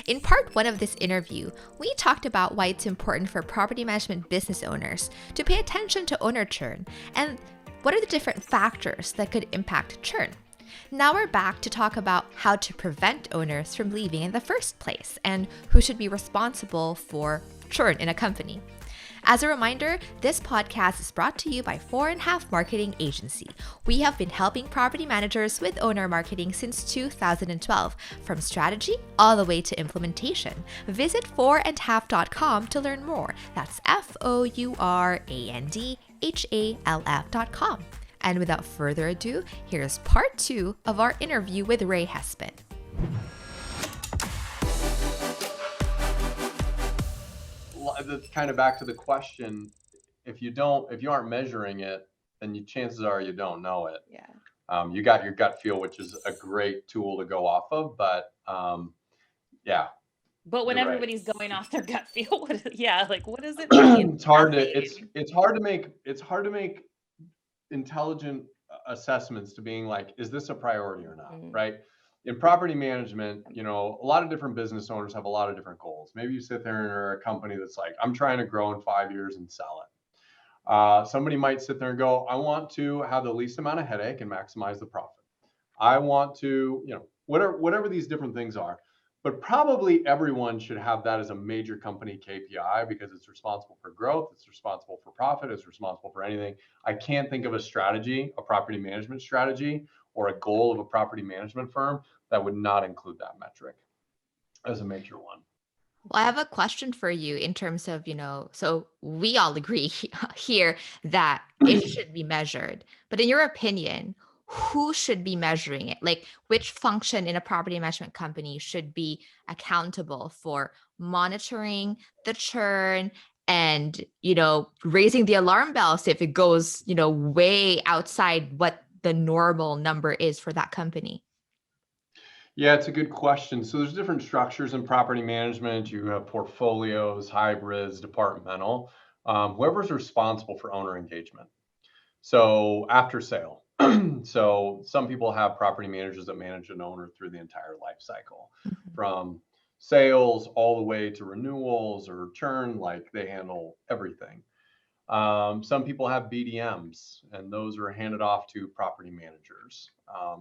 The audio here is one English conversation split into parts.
In part one of this interview, we talked about why it's important for property management business owners to pay attention to owner churn and what are the different factors that could impact churn. Now we're back to talk about how to prevent owners from leaving in the first place and who should be responsible for churn in a company. As a reminder, this podcast is brought to you by 4.5 Marketing Agency. We have been helping property managers with owner marketing since 2012, from strategy all the way to implementation. Visit 4andhalf.com to learn more. That's FOURANDHALF.com. And without further ado, here's part 2 of our interview with Ray Hespin. Kind of back to the question, if you aren't measuring it, then chances are you don't know it. Yeah. You got your gut feel, which is a great tool to go off of, but yeah. But when everybody's going off their gut feel, what does it mean? It's hard to make intelligent assessments to being like, is this a priority or not, right? In property management, a lot of different business owners have a lot of different goals. Maybe you sit there and are a company that's like, I'm trying to grow in 5 years and sell it. Somebody might sit there and go, I want to have the least amount of headache and maximize the profit. I want to, whatever these different things are. But probably everyone should have that as a major company KPI because it's responsible for growth, it's responsible for profit, it's responsible for anything. I can't think of a property management strategy, or a goal of a property management firm that would not include that metric as a major one. Well, I have a question for you in terms of, so we all agree here that it should be measured. But in your opinion, who should be measuring it? Like, which function in a property management company should be accountable for monitoring the churn and, raising the alarm bells if it goes, way outside what the normal number is for that company? Yeah, it's a good question. So there's different structures in property management. You have portfolios, hybrids, departmental. Whoever's responsible for owner engagement. So after sale. So some people have property managers that manage an owner through the entire life cycle, from sales all the way to renewals or churn, like they handle everything. Some people have BDMs, and those are handed off to property managers.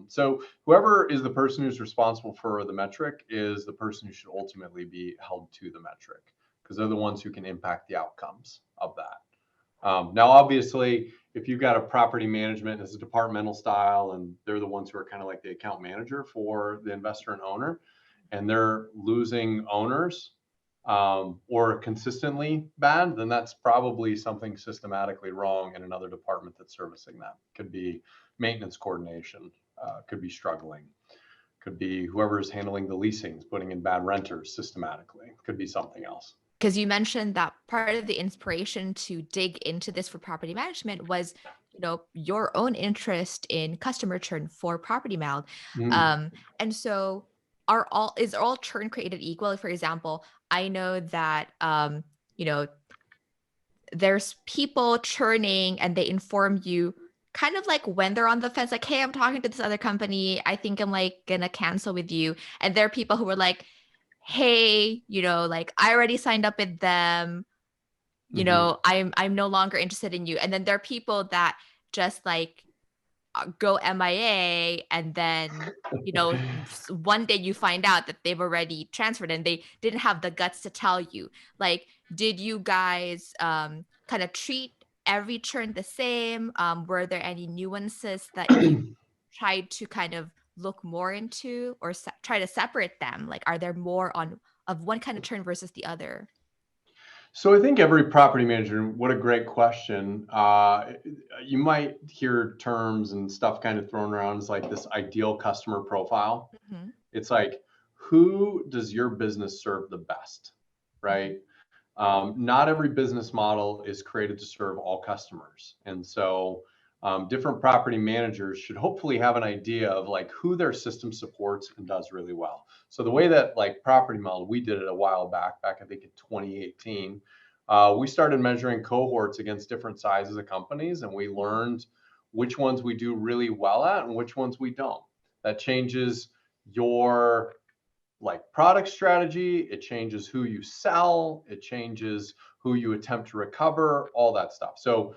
So whoever is the person who's responsible for the metric is the person who should ultimately be held to the metric, because they're the ones who can impact the outcomes of that. Now, obviously, if you've got a property management as a departmental style, and they're the ones who are kind of like the account manager for the investor and owner, and they're losing owners, or consistently bad, then that's probably something systematically wrong in another department that's servicing that. Could be maintenance coordination, could be struggling, could be whoever's handling the leasings, putting in bad renters systematically, could be something else. Because you mentioned that part of the inspiration to dig into this for property management was, your own interest in customer churn for property mal. And so is all churn created equal? For example, I know that, there's people churning and they inform you kind of like when they're on the fence, like, hey, I'm talking to this other company. I think I'm like gonna cancel with you. And there are people who were like, hey, like I already signed up with them, I'm no longer interested in you. And then there are people that just like go MIA, and then, one day you find out that they've already transferred and they didn't have the guts to tell you. Like, did you guys kind of treat every churn the same? Were there any nuances that you tried to kind of look more into, or try to separate them? Like, are there more of one kind of churn versus the other? So I think every property manager, what a great question. You might hear terms and stuff kind of thrown around as like this ideal customer profile. It's like, who does your business serve the best, right? Not every business model is created to serve all customers. And so different property managers should hopefully have an idea of like who their system supports and does really well. So the way that like property model, we did it a while back I think in 2018, we started measuring cohorts against different sizes of companies, and we learned which ones we do really well at and which ones we don't. That changes your like product strategy, it changes who you sell, it changes who you attempt to recover, all that stuff. So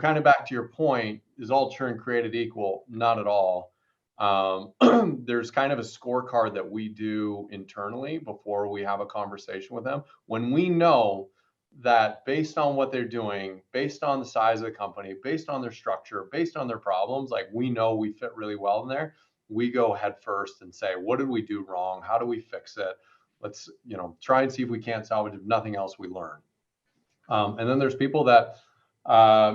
kind of back to your point, is all churn created equal? Not at all. There's kind of a scorecard that we do internally before we have a conversation with them. When we know that based on what they're doing, based on the size of the company, based on their structure, based on their problems, like we know we fit really well in there, we go head first and say, what did we do wrong? How do we fix it? Let's, try and see if we can't salvage. If nothing else, we learn. And then there's people that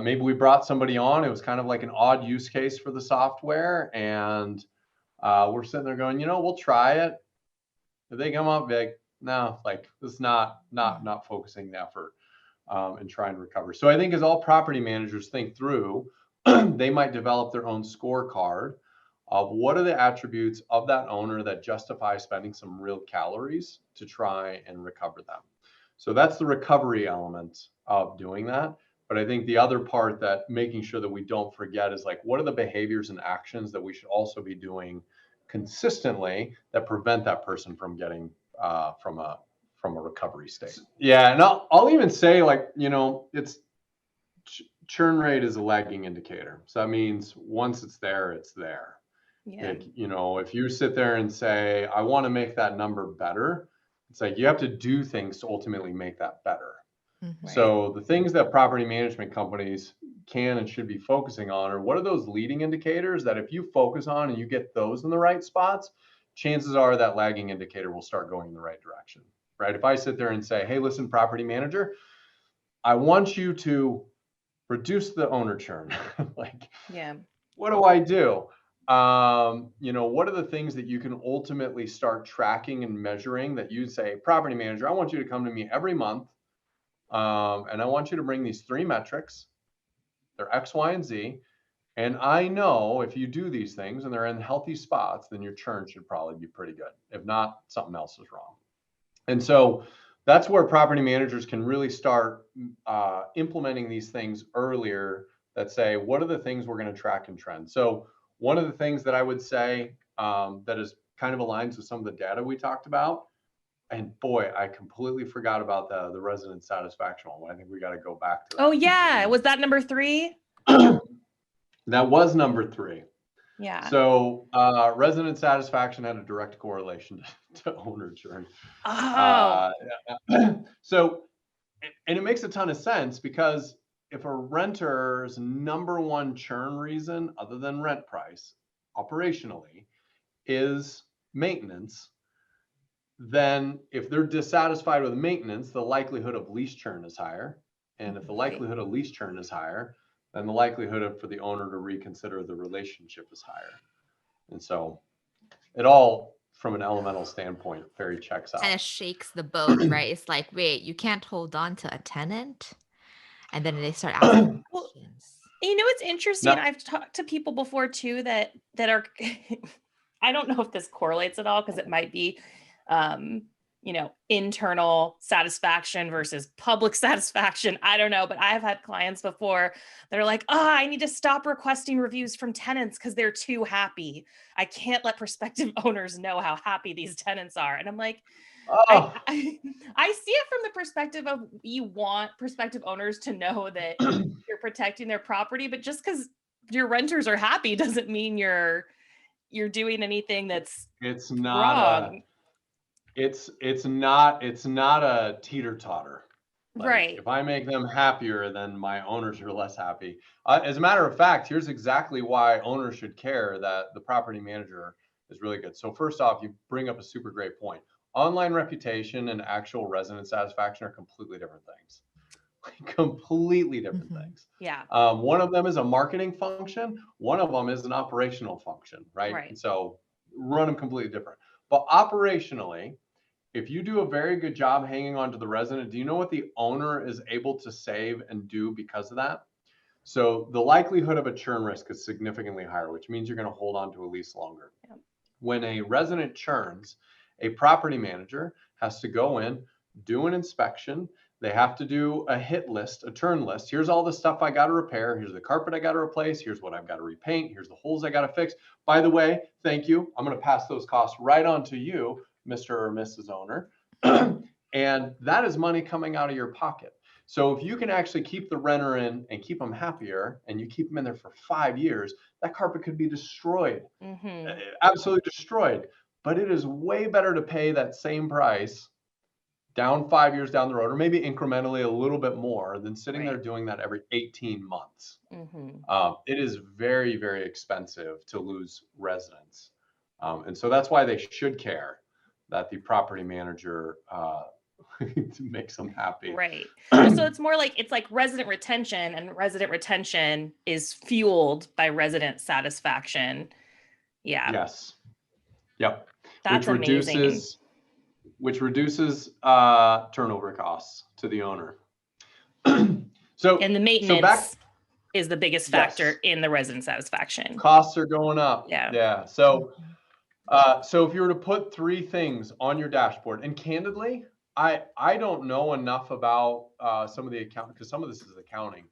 maybe we brought somebody on. It was kind of like an odd use case for the software. And we're sitting there going, we'll try it. If they come up big, no, like this is not focusing the effort and try and recover. So I think as all property managers think through, they might develop their own scorecard of what are the attributes of that owner that justify spending some real calories to try and recover them. So that's the recovery element of doing that. But I think the other part that making sure that we don't forget is like, what are the behaviors and actions that we should also be doing consistently that prevent that person from getting from a recovery state. Yeah, and I'll even say, like, it's churn rate is a lagging indicator. So that means once it's there, it's there. Yeah. Like, if you sit there and say, I want to make that number better, it's like you have to do things to ultimately make that better. Mm-hmm. So the things that property management companies can and should be focusing on are what are those leading indicators that if you focus on and you get those in the right spots, chances are that lagging indicator will start going in the right direction, right? If I sit there and say, hey, listen, property manager, I want you to reduce the owner churn. Like, yeah, what do I do? What are the things that you can ultimately start tracking and measuring that you say, property manager, I want you to come to me every month. And I want you to bring these 3 metrics. They're X, Y, and Z. And I know if you do these things and they're in healthy spots, then your churn should probably be pretty good. If not, something else is wrong. And so that's where property managers can really start implementing these things earlier that say, what are the things we're going to track and trend? So one of the things that I would say that is kind of aligns with some of the data we talked about, and boy, I completely forgot about the resident satisfaction one. I think we got to go back to that. Oh yeah, was that number 3? That was number 3. Yeah. So resident satisfaction had a direct correlation to owner churn. Oh. So, and it makes a ton of sense because if a renter's number one churn reason, other than rent price, operationally, is maintenance, then if they're dissatisfied with maintenance, the likelihood of lease churn is higher. And if the likelihood of lease churn is higher, then the likelihood for the owner to reconsider the relationship is higher. And so it all, from an elemental standpoint, very checks out. Kind of shakes the boat, right? It's like, wait, you can't hold on to a tenant? And then they start asking questions. It's interesting. No. I've talked to people before too that are, I don't know if this correlates at all because it might be, internal satisfaction versus public satisfaction. I don't know, but I have had clients before that are like, I need to stop requesting reviews from tenants because they're too happy. I can't let prospective owners know how happy these tenants are. And I'm like, I see it from the perspective of you want prospective owners to know that you're protecting their property, but just because your renters are happy doesn't mean you're doing anything that's wrong. It's not a teeter-totter. Like, right. If I make them happier, then my owners are less happy. As a matter of fact, here's exactly why owners should care that the property manager is really good. So first off, you bring up a super great point. Online reputation and actual resident satisfaction are completely different things. Completely different things. Yeah. One of them is a marketing function. One of them is an operational function, right? And so run them completely different. But operationally, if you do a very good job hanging on to the resident, do you know what the owner is able to save and do because of that? So the likelihood of a churn risk is significantly higher, which means you're going to hold on to a lease longer. Yep. When a resident churns, a property manager has to go in, do an inspection. They have to do a hit list, a turn list. Here's all the stuff I got to repair. Here's the carpet I got to replace. Here's what I've got to repaint. Here's the holes I got to fix. By the way, thank you. I'm going to pass those costs right on to you. Mr. or Mrs. Owner. And that is money coming out of your pocket. So if you can actually keep the renter in and keep them happier, and you keep them in there for 5 years, that carpet could be destroyed, absolutely destroyed. But it is way better to pay that same price down 5 years down the road, or maybe incrementally a little bit more, than sitting there doing that every 18 months. It is very, very expensive to lose residents. And so that's why they should care that the property manager makes them happy. Right. So it's more like, it's like resident retention, and resident retention is fueled by resident satisfaction. Yeah. Yes. Yep. That's amazing. Which reduces turnover costs to the owner. So, and the maintenance is the biggest factor in the resident satisfaction. Costs are going up. Yeah. So, so if you were to put 3 things on your dashboard, and candidly, I don't know enough about some of the accounting, because some of this is accounting.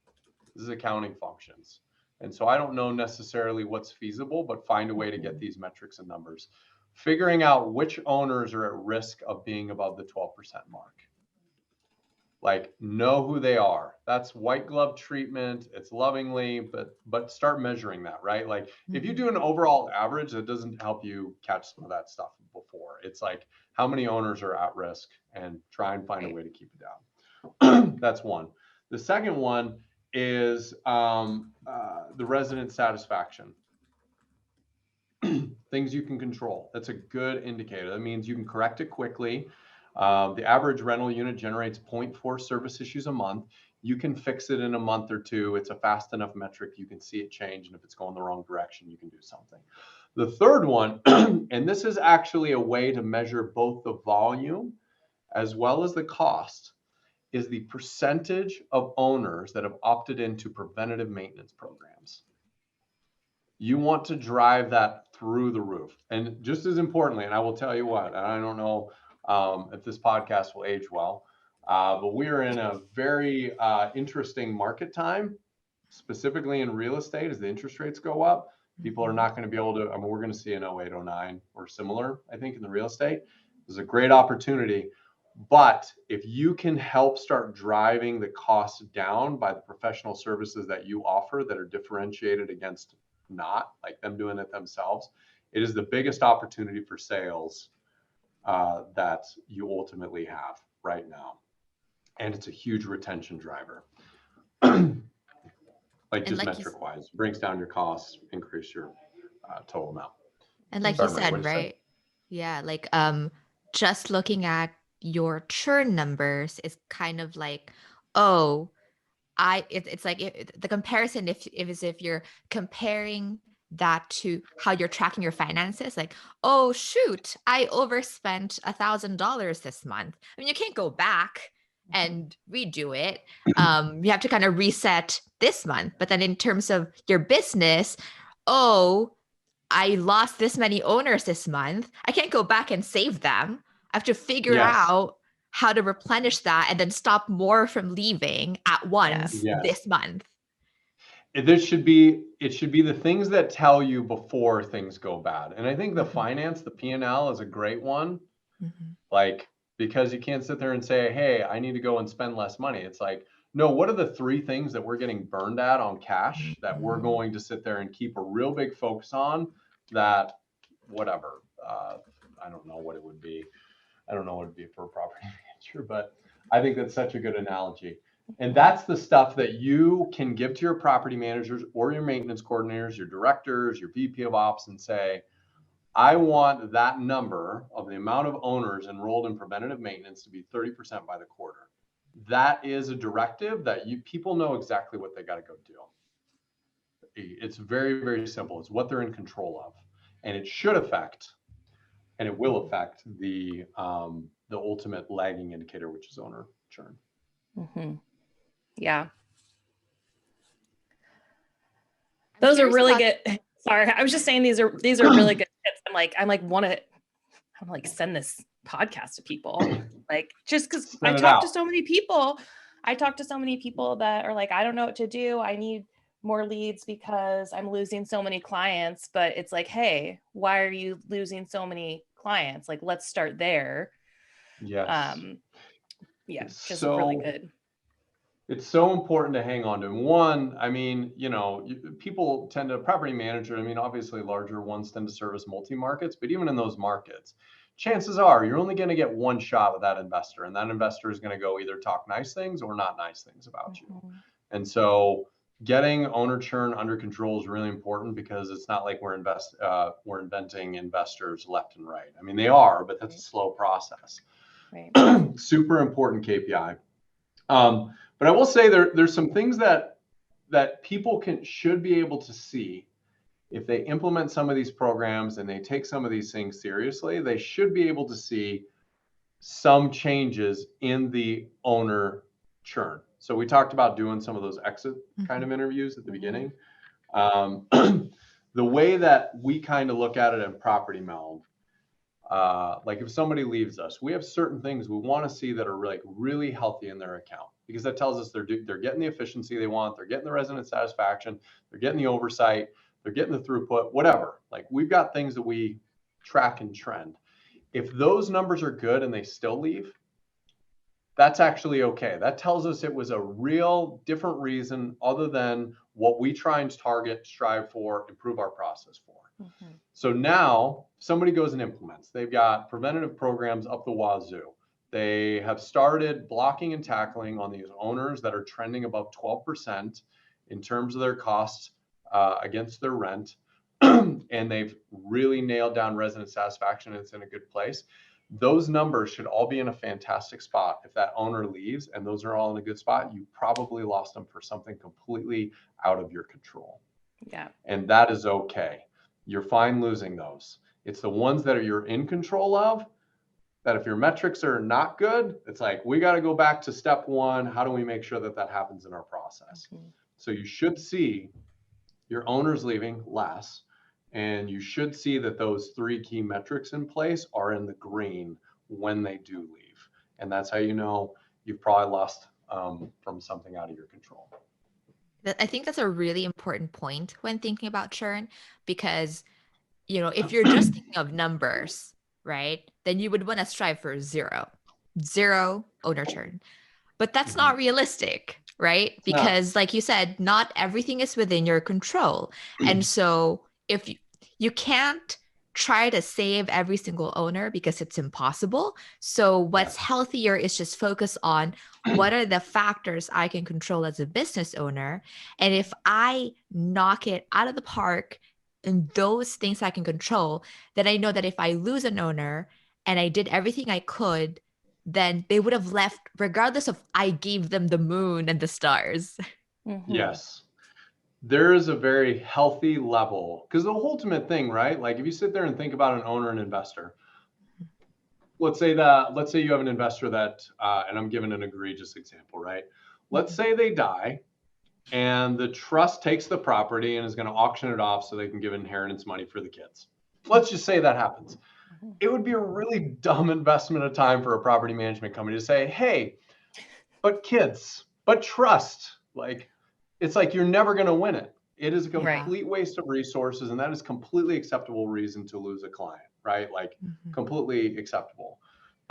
This is accounting functions. And so I don't know necessarily what's feasible, but find a way to get these metrics and numbers. Figuring out which owners are at risk of being above the 12% mark. Like, know who they are. That's white glove treatment. It's lovingly, but start measuring that, right? Like, if you do an overall average, that doesn't help you catch some of that stuff before. It's like, how many owners are at risk, and try and find a way to keep it down. That's one. The second one is the resident satisfaction. Things you can control. That's a good indicator. That means you can correct it quickly. The average rental unit generates 0.4 service issues a month. You can fix it in a month or 2. It's a fast enough metric. You can see it change. And if it's going the wrong direction, you can do something. The third one, and this is actually a way to measure both the volume as well as the cost, is the percentage of owners that have opted into preventative maintenance programs. You want to drive that through the roof. And just as importantly, and I will tell you what, and I don't know if this podcast will age well, but we are in a very interesting market time, specifically in real estate. As the interest rates go up, people are not going to be able to, I mean, we're going to see an 08, 09 or similar, I think, in the real estate. This is a great opportunity. But if you can help start driving the costs down by the professional services that you offer that are differentiated against not, like them doing it themselves, it is the biggest opportunity for sales that you ultimately have right now. And it's a huge retention driver. Like, just metric wise, brings down your costs, increase your total amount. And like you said, right? Yeah, like just looking at your churn numbers is kind of like, oh, it's like the comparison, if you're comparing that to how you're tracking your finances, like, oh shoot, I overspent $1,000 this month. I mean, you can't go back and redo it. You have to kind of reset this month. But then in terms of your business, oh, I lost this many owners this month. I can't go back and save them. I have to figure out how to replenish that and then stop more from leaving at once this month. It should be the things that tell you before things go bad. And I think the finance, the P&L is a great one. Like, because you can't sit there and say, hey, I need to go and spend less money. It's like, no, what are the 3 things that we're getting burned at on cash that we're going to sit there and keep a real big focus on, that whatever, I don't know what it would be. I don't know what it'd be for a property manager, but I think that's such a good analogy. And that's the stuff that you can give to your property managers or your maintenance coordinators, your directors, your VP of ops, and say, I want that number of the amount of owners enrolled in preventative maintenance to be 30% by the quarter. That is a directive that people know exactly what they got to go do. It's very, very simple. It's what they're in control of. And it should affect, and it will affect the ultimate lagging indicator, which is owner churn. Yeah. Those are really good. Sorry, I was just saying these are really good tips. I'm like want to send this podcast to people, like, just because I talk to so many people. I talk to so many people that are like, I don't know what to do. I need more leads because I'm losing so many clients. But it's like, hey, why are you losing so many clients? clients. Like, let's start there. Yes. Yeah, It's just really good. It's so important to hang on to. One, I mean, people tend to, property manager, I mean, obviously larger ones tend to service multi-markets, but even in those markets, chances are you're only going to get one shot with that investor, and that investor is going to go either talk nice things or not nice things about you. And so getting owner churn under control is really important, because it's not like we're inventing investors left and right. I mean, they are, but that's a slow process. Right. Super important KPI. But I will say there's some things that people should be able to see if they implement some of these programs and they take some of these things seriously. They should be able to see some changes in the owner churn. So we talked about doing some of those exit kind of interviews at the beginning. The way that we kind of look at it in Property Meld, like if somebody leaves us, we have certain things we want to see that are like really healthy in their account, because that tells us they're getting the efficiency they want, they're getting the resident satisfaction, they're getting the oversight, they're getting the throughput, whatever. Like, we've got things that we track and trend. If those numbers are good and they still leave, that's actually okay. That tells us it was a real different reason other than what we try and target, strive for, improve our process for. So now somebody goes and implements. They've got preventative programs up the wazoo. They have started blocking and tackling on these owners that are trending above 12% in terms of their costs against their rent. And they've really nailed down resident satisfaction, and it's in a good place. Those numbers should all be in a fantastic spot. If that owner leaves and those are all in a good spot, you probably lost them for something completely out of your control. Yeah. And that is okay. You're fine losing those. It's the ones that you're in control of, that if your metrics are not good, it's like, we got to go back to step one. How do we make sure that that happens in our process? So you should see your owners leaving less, and you should see that those three key metrics in place are in the green when they do leave. And that's how you know you've probably lost from something out of your control. I think that's a really important point when thinking about churn, because, if you're just thinking of numbers, right, then you would want to strive for zero owner churn. But that's not realistic, right? Because like you said, not everything is within your control. And so if you can't try to save every single owner, because it's impossible. So what's healthier is just focus on what are the factors I can control as a business owner. And if I knock it out of the park in those things I can control, then I know that if I lose an owner and I did everything I could, then they would have left regardless of I gave them the moon and the stars. Yes. There is a very healthy level, because the ultimate thing, right? Like, if you sit there and think about an owner and investor, let's say you have an investor that, and I'm giving an egregious example, right? Let's say they die and the trust takes the property and is going to auction it off so they can give inheritance money for the kids. Let's just say that happens. It would be a really dumb investment of time for a property management company to say, hey, but kids, but trust, like, it's like you're never going to win it. It is a complete waste of resources, and that is completely acceptable reason to lose a client, right? Like, completely acceptable.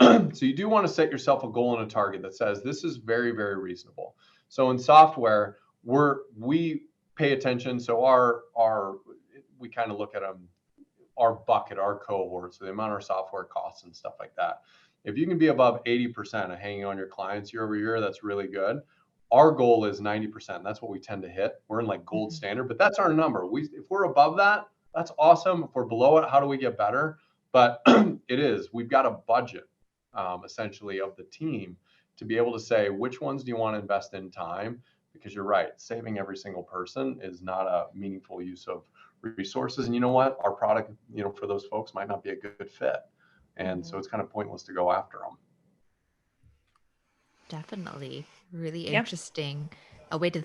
So you do want to set yourself a goal and a target that says this is very, very reasonable. So in software, we pay attention. So we kind of look at our bucket, our cohort, so the amount our software costs and stuff like that. If you can be above 80% of hanging on your clients year over year, that's really good. Our goal is 90%. That's what we tend to hit. We're in like gold standard, but that's our number. If we're above that, that's awesome. If we're below it, how do we get better? But we've got a budget essentially of the team to be able to say, which ones do you want to invest in time? Because you're right, saving every single person is not a meaningful use of resources. And you know what? Our product, for those folks might not be a good fit. And so it's kind of pointless to go after them. Definitely. Really interesting a way to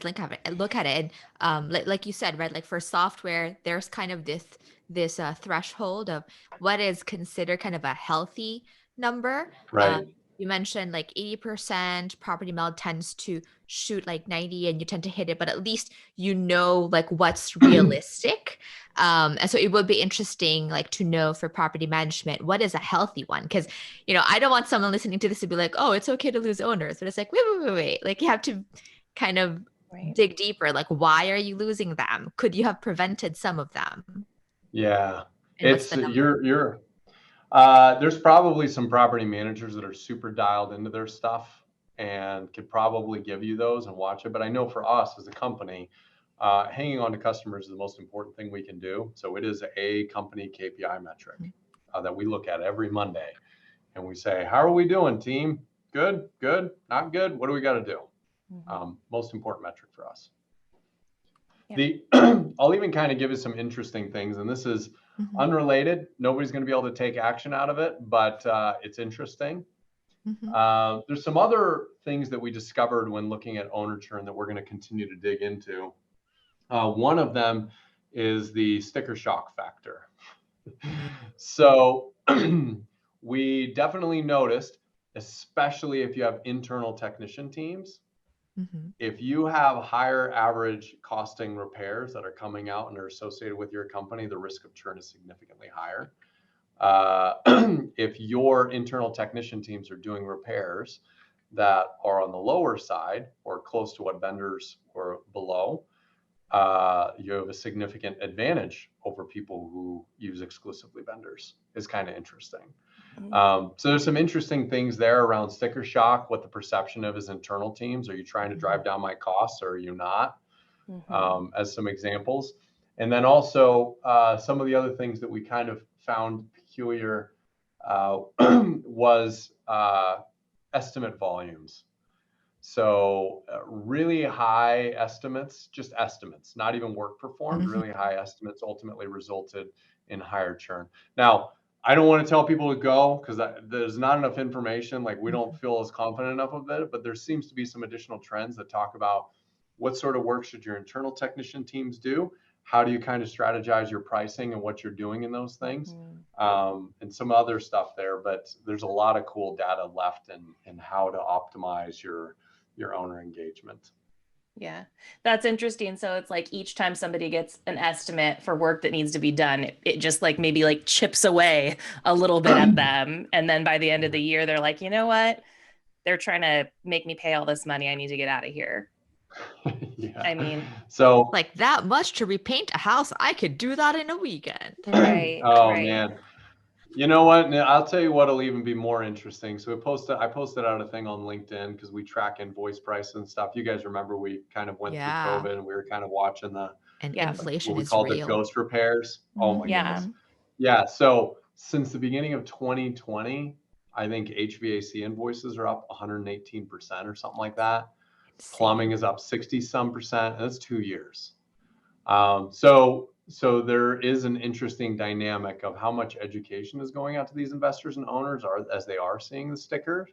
look at it. And like you said, right, like for software, there's kind of this threshold of what is considered kind of a healthy number. Right. you mentioned like 80% property meld tends to shoot like 90 and you tend to hit it, but at least you know like what's realistic. And so it would be interesting like to know for property management, what is a healthy one? Because, I don't want someone listening to this to be like, oh, it's okay to lose owners. But it's like, wait. Like you have to kind of Right. dig deeper. Like, why are you losing them? Could you have prevented some of them? Yeah, And what's it's the number? there's probably some property managers that are super dialed into their stuff and could probably give you those and watch it. But I know for us as a company, hanging on to customers is the most important thing we can do. So it is a company KPI metric that we look at every Monday, and we say, how are we doing, team? Good, good, not good. What do we got to do? Most important metric for us. Yeah. I'll even kind of give you some interesting things, and this is unrelated. Nobody's going to be able to take action out of it, but it's interesting. There's some other things that we discovered when looking at owner churn that we're going to continue to dig into. One of them is the sticker shock factor. So we definitely noticed, especially if you have internal technician teams, if you have higher average costing repairs that are coming out and are associated with your company, the risk of churn is significantly higher. If your internal technician teams are doing repairs that are on the lower side or close to what vendors were below, you have a significant advantage over people who use exclusively vendors. Is kind of interesting. So there's some interesting things there around sticker shock, what the perception of his internal teams. Are you trying to drive down my costs or are you not? As some examples. And then also some of the other things that we kind of found peculiar was estimate volumes. So really high estimates, just estimates, not even work performed, really high estimates ultimately resulted in higher churn. Now, I don't want to tell people to go because there's not enough information. Like we don't feel as confident enough of it, but there seems to be some additional trends that talk about what sort of work should your internal technician teams do? How do you kind of strategize your pricing and what you're doing in those things? And some other stuff there, but there's a lot of cool data left in how to optimize your owner engagement. Yeah, that's interesting. So it's like each time somebody gets an estimate for work that needs to be done, it just like maybe like chips away a little bit at them. And then by the end of the year, they're like, you know what? They're trying to make me pay all this money. I need to get out of here. Yeah. I mean, so like that much to repaint a house, I could do that in a weekend. right. Oh right. man. You know what? I'll tell you what'll even be more interesting. So I posted out a thing on LinkedIn because we track invoice price and stuff. You guys remember we kind of went through COVID and we were kind of watching And Yeah. inflation what we is called the real. ghost repairs. Oh my Yeah. goodness. Yeah. So since the beginning of 2020, I think HVAC invoices are up 118% or something like that. Plumbing is up 60 some percent. And that's 2 years. So there is an interesting dynamic of how much education is going out to these investors and owners as they are seeing the sticker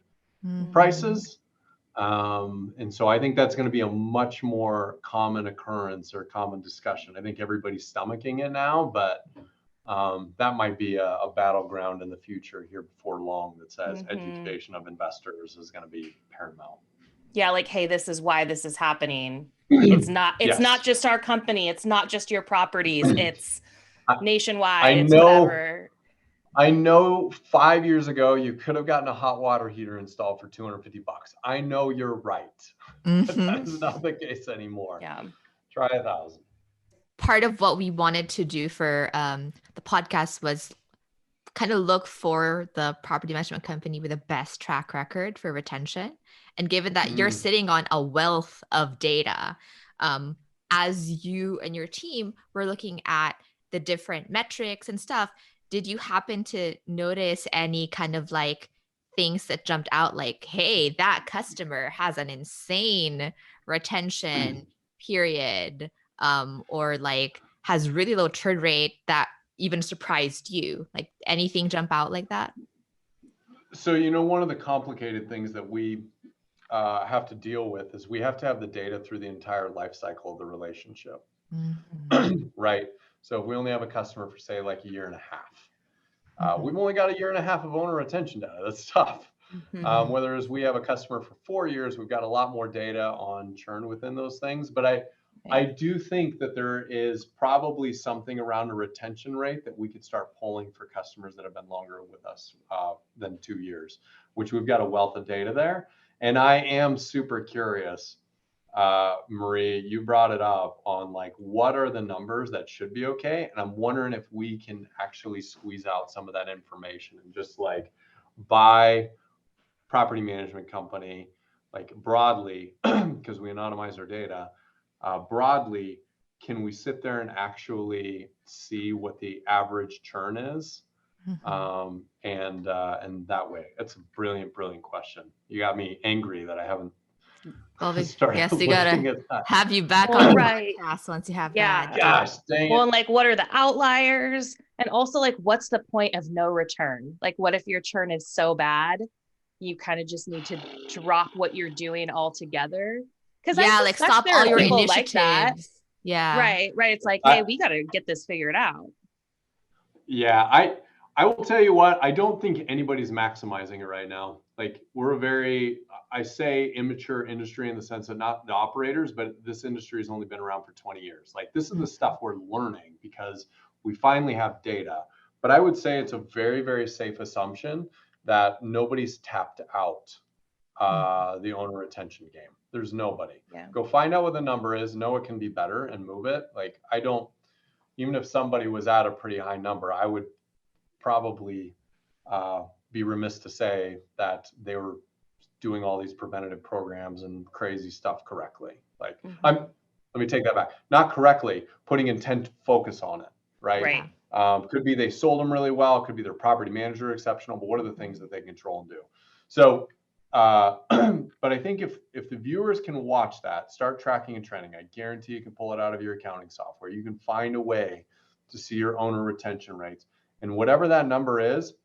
prices. And so I think that's going to be a much more common occurrence or common discussion. I think everybody's stomaching it now, but that might be a battleground in the future here before long that says education of investors is going to be paramount. Yeah, like, hey, this is why this is happening. It's Yes. not just our company. It's not just your properties. It's nationwide. I It's know. whatever. I know 5 years ago you could have gotten a hot water heater installed for $250. I know you're right. But that is not the case anymore. Yeah. Try 1,000. Part of what we wanted to do for the podcast was kind of look for the property management company with the best track record for retention. And given that you're sitting on a wealth of data, as you and your team were looking at the different metrics and stuff, did you happen to notice any kind of like things that jumped out like, hey, that customer has an insane retention period, or like has really low churn rate that even surprised you? Like anything jump out like that? So, one of the complicated things that we have to deal with is we have to have the data through the entire life cycle of the relationship. Right. So if we only have a customer for say like a year and a half, we've only got a year and a half of owner retention data. That's tough. Mhm. Whereas we have a customer for 4 years, we've got a lot more data on churn within those things. But I do think that there is probably something around a retention rate that we could start pulling for customers that have been longer with us than 2 years, which we've got a wealth of data there. And I am super curious, Marie, you brought it up on like, what are the numbers that should be okay? And I'm wondering if we can actually squeeze out some of that information and just like buy property management company, like broadly, because we anonymize our data, broadly, can we sit there and actually see what the average churn is? And that way, it's a brilliant, brilliant question. You got me angry that I haven't Well, we started guess we looking gotta at that. have you back Well, on the right. podcast once you have Yeah. that. Gosh, dang Well, it. and like, what are the outliers? And also, like, what's the point of no return? Like, what if your churn is so bad, you kind of just need to drop what you're doing altogether? Because I Yeah, like suspect stop there all are your people like that. initiatives. Yeah. Right. It's like, hey, we got to get this figured out. Yeah, I will tell you what, I don't think anybody's maximizing it right now. Like we're a very, I say immature industry in the sense that not the operators, but this industry has only been around for 20 years. Like this is the stuff we're learning because we finally have data. But I would say it's a very, very safe assumption that nobody's tapped out the owner retention game. There's nobody. Yeah. Go find out what the number is, know it can be better and move it. Like I don't, even if somebody was at a pretty high number, I would probably be remiss to say that they were doing all these preventative programs and crazy stuff correctly. Like let me take that back. Not correctly, putting intent focus on it, right? Could be they sold them really well. Could be their property manager exceptional, but what are the things that they control and do? So, but I think if the viewers can watch that, start tracking and trending, I guarantee you can pull it out of your accounting software. You can find a way to see your owner retention rates. And whatever that number is,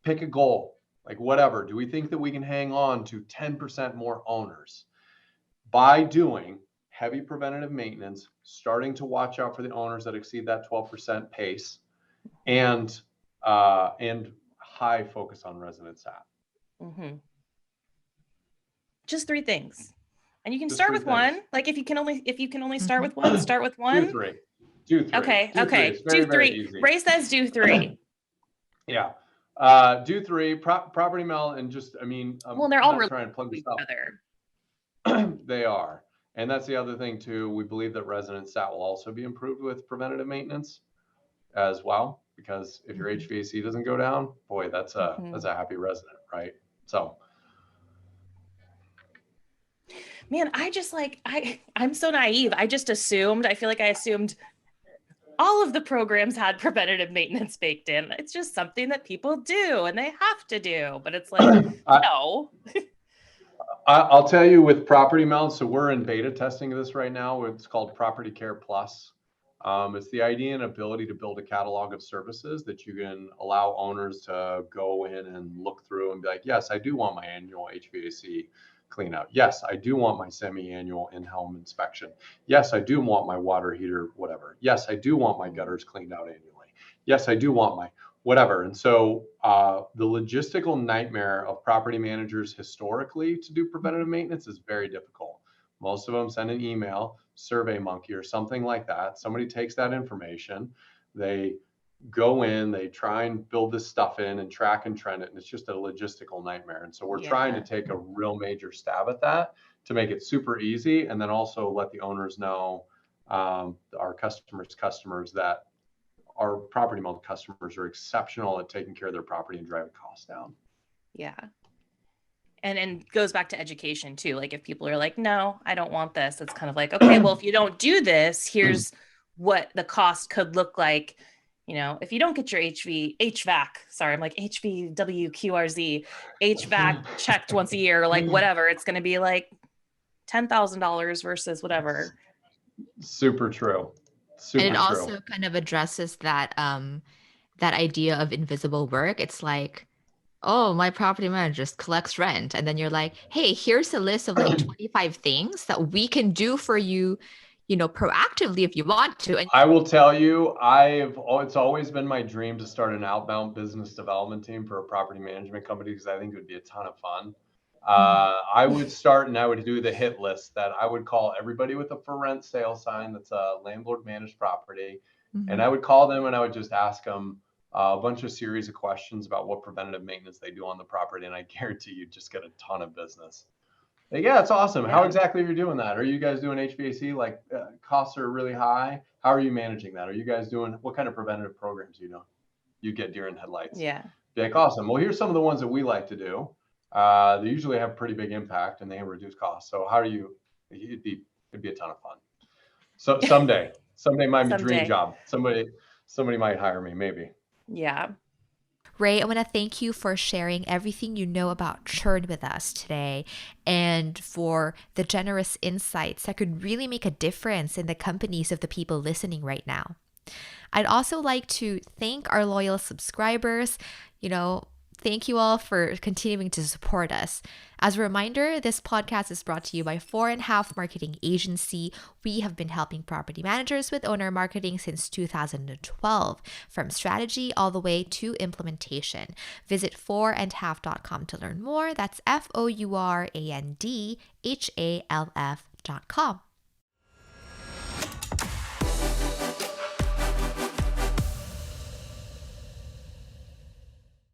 pick a goal, like whatever. Do we think that we can hang on to 10% more owners by doing heavy preventative maintenance, starting to watch out for the owners that exceed that 12% pace, and high focus on resident sat? Just 3 things. And you can start with one. Like if you can only start with one, start with one. Do 3. Do 3. Okay. Do 3. It's very, do 3. Very easy. Ray says do 3. Yeah. Do 3. Property mail and just, I mean, well, they're all not trying to plug each this other. They are. And that's the other thing too. We believe that resident sat will also be improved with preventative maintenance as well, because if your HVAC doesn't go down, boy, that's a happy resident, right? So. Man, I'm so naive. I feel like I assumed all of the programs had preventative maintenance baked in. It's just something that people do and they have to do, but it's like, no. I'll tell you with property mounts. So we're in beta testing of this right now. It's called Property Care Plus. It's the idea and ability to build a catalog of services that you can allow owners to go in and look through and be like, yes, I do want my annual HVAC clean out. Yes, I do want my semi-annual in-home inspection. Yes, I do want my water heater, whatever. Yes, I do want my gutters cleaned out annually. Yes, I do want my whatever. And so the logistical nightmare of property managers historically to do preventative maintenance is very difficult. Most of them send an email, SurveyMonkey or something like that. Somebody takes that information, they go in, they try and build this stuff in and track and trend it, and it's just a logistical nightmare. And so we're trying to take a real major stab at that to make it super easy, and then also let the owners know, our customers that our property mode customers are exceptional at taking care of their property and driving costs down. Yeah. And goes back to education too. Like if people are like, no, I don't want this. It's kind of like, okay, well, if you don't do this, here's what the cost could look like. You know, if you don't get your HVAC checked once a year, or like whatever, it's going to be like $10,000 versus whatever. Super true. And it also kind of addresses that that idea of invisible work. It's like, oh, my property manager just collects rent. And then you're like, hey, here's a list of like 25 things that we can do for you, proactively if you want to. And I will tell you, it's always been my dream to start an outbound business development team for a property management company because I think it would be a ton of fun. I would start and I would do the hit list that I would call everybody with a for rent sale sign that's a landlord managed property. And I would call them and I would just ask them a bunch of series of questions about what preventative maintenance they do on the property. And I guarantee you'd just get a ton of business. Yeah, it's awesome. How Yeah. exactly are you doing that? Are you guys doing HVAC? Like costs are really high. How are you managing that? Are you guys doing, what kind of preventative programs you get deer in headlights? Yeah. Be like, awesome. Well, here's some of the ones that we like to do. They usually have pretty big impact and they reduce costs. So how do you? It'd be a ton of fun. So someday might be dream Someday. job. Somebody might hire me, maybe. Yeah. Ray, I want to thank you for sharing everything you know about churn with us today and for the generous insights that could really make a difference in the companies of the people listening right now. I'd also like to thank our loyal subscribers. Thank you all for continuing to support us. As a reminder, this podcast is brought to you by 4.5 Marketing Agency. We have been helping property managers with owner marketing since 2012, from strategy all the way to implementation. Visit 4andhalf.com to learn more. That's FOURANDHALF.com.